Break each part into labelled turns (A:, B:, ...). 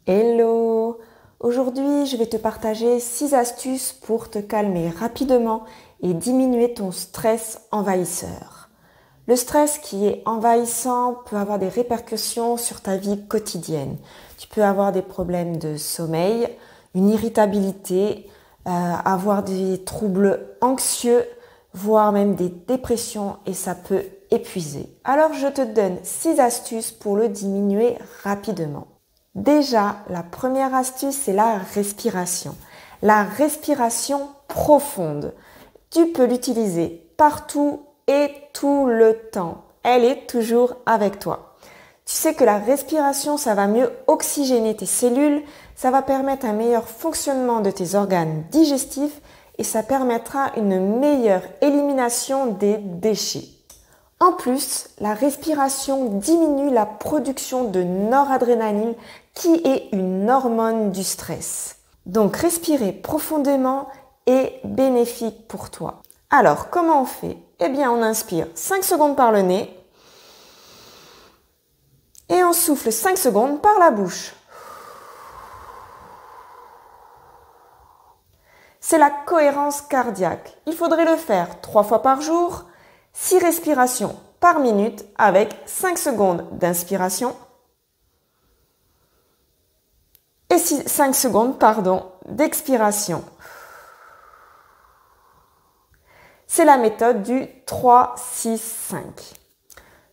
A: Hello! Aujourd'hui, je vais te partager 6 astuces pour te calmer rapidement et diminuer ton stress envahisseur. Le stress qui est envahissant peut avoir des répercussions sur ta vie quotidienne. Tu peux avoir des problèmes de sommeil, une irritabilité, avoir des troubles anxieux, voire même des dépressions et ça peut épuiser. Alors je te donne 6 astuces pour le diminuer rapidement. Déjà, la première astuce, c'est la respiration. La respiration profonde. Tu peux l'utiliser partout et tout le temps. Elle est toujours avec toi. Tu sais que la respiration, ça va mieux oxygéner tes cellules, ça va permettre un meilleur fonctionnement de tes organes digestifs et ça permettra une meilleure élimination des déchets. En plus, la respiration diminue la production de noradrénaline qui est une hormone du stress. Donc respirer profondément est bénéfique pour toi. Alors, comment on fait? Eh bien, on inspire 5 secondes par le nez et on souffle 5 secondes par la bouche. C'est la cohérence cardiaque. Il faudrait le faire 3 fois par jour, 6 respirations par minute avec 5 secondes d'inspiration et 5 secondes d'expiration. C'est la méthode du 3-6-5.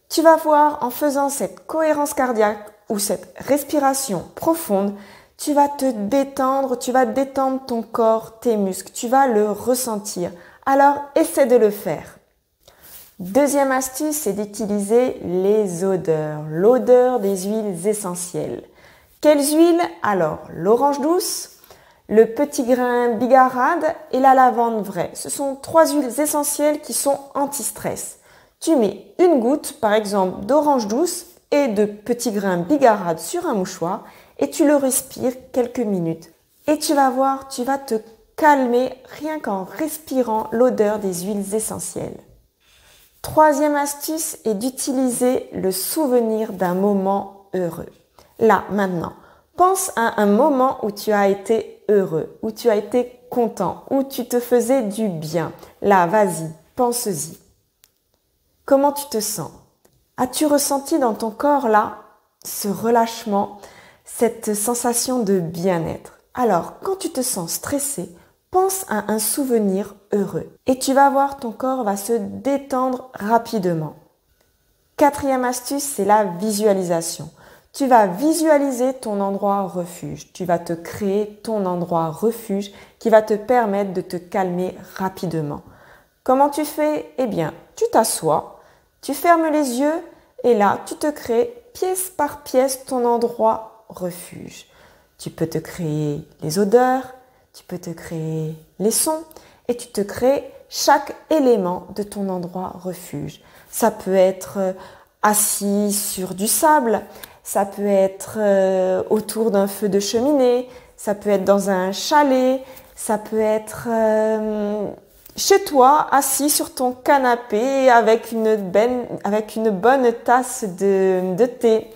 A: Tu vas voir, en faisant cette cohérence cardiaque ou cette respiration profonde, tu vas te détendre, tu vas détendre ton corps, tes muscles, tu vas le ressentir. Alors, essaie de le faire. Deuxième astuce, c'est d'utiliser les odeurs, l'odeur des huiles essentielles. Quelles huiles? Alors, l'orange douce, le petit grain bigarade et la lavande vraie. Ce sont 3 huiles essentielles qui sont anti-stress. Tu mets une goutte, par exemple, d'orange douce et de petit grain bigarade sur un mouchoir et tu le respires quelques minutes. Et tu vas voir, tu vas te calmer rien qu'en respirant l'odeur des huiles essentielles. Troisième astuce est d'utiliser le souvenir d'un moment heureux. Là, maintenant, pense à un moment où tu as été heureux, où tu as été content, où tu te faisais du bien. Là, vas-y, pense-y. Comment tu te sens? As-tu ressenti dans ton corps, là, ce relâchement, cette sensation de bien-être? Alors, quand tu te sens stressé, pense à un souvenir heureux et tu vas voir ton corps va se détendre rapidement. Quatrième astuce, c'est la visualisation. Tu vas visualiser ton endroit refuge. Tu vas te créer ton endroit refuge qui va te permettre de te calmer rapidement. Comment tu fais? Eh bien, tu t'assois, tu fermes les yeux et là, tu te crées pièce par pièce ton endroit refuge. Tu peux te créer les odeurs, tu peux te créer les sons et tu te crées chaque élément de ton endroit refuge. Ça peut être assis sur du sable, ça peut être autour d'un feu de cheminée, ça peut être dans un chalet, ça peut être chez toi, assis sur ton canapé avec une bonne tasse de thé.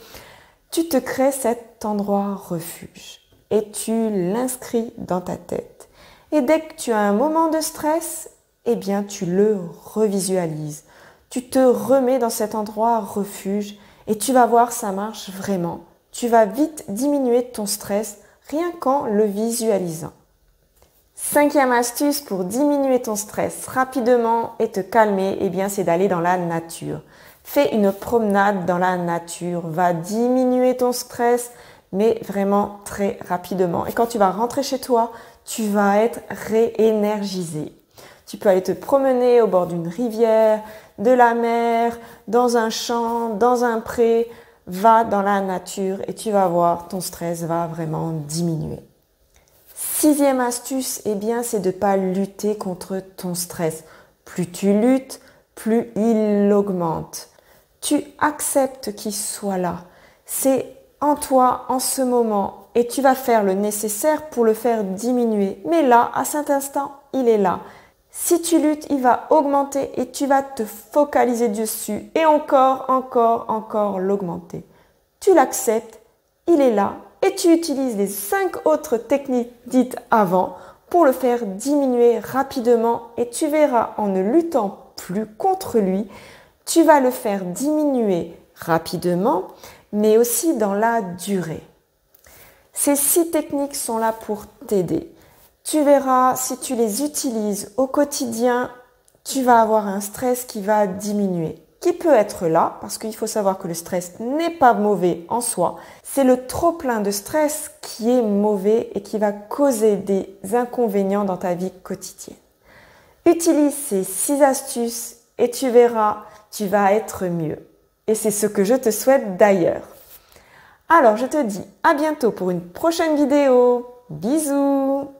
A: Tu te crées cet endroit refuge et tu l'inscris dans ta tête. Et dès que tu as un moment de stress, eh bien tu le revisualises. Tu te remets dans cet endroit refuge et tu vas voir, ça marche vraiment. Tu vas vite diminuer ton stress rien qu'en le visualisant. Cinquième astuce pour diminuer ton stress rapidement et te calmer, eh bien c'est d'aller dans la nature. Fais une promenade dans la nature, va diminuer ton stress, mais vraiment très rapidement. Et quand tu vas rentrer chez toi, tu vas être réénergisé. Tu peux aller te promener au bord d'une rivière, de la mer, dans un champ, dans un pré. Va dans la nature et tu vas voir, ton stress va vraiment diminuer. Sixième astuce, eh bien, c'est de ne pas lutter contre ton stress. Plus tu luttes, plus il augmente. Tu acceptes qu'il soit là. C'est en toi, en ce moment, et tu vas faire le nécessaire pour le faire diminuer. Mais là, à cet instant, il est là. Si tu luttes, il va augmenter et tu vas te focaliser dessus et encore l'augmenter. Tu l'acceptes, il est là et tu utilises les 5 autres techniques dites avant pour le faire diminuer rapidement et tu verras en ne luttant plus contre lui, tu vas le faire diminuer rapidement mais aussi dans la durée. Ces 6 techniques sont là pour t'aider. Tu verras, si tu les utilises au quotidien, tu vas avoir un stress qui va diminuer, qui peut être là, parce qu'il faut savoir que le stress n'est pas mauvais en soi. C'est le trop-plein de stress qui est mauvais et qui va causer des inconvénients dans ta vie quotidienne. Utilise ces 6 astuces et tu verras, tu vas être mieux. Et c'est ce que je te souhaite d'ailleurs. Alors, je te dis à bientôt pour une prochaine vidéo. Bisous!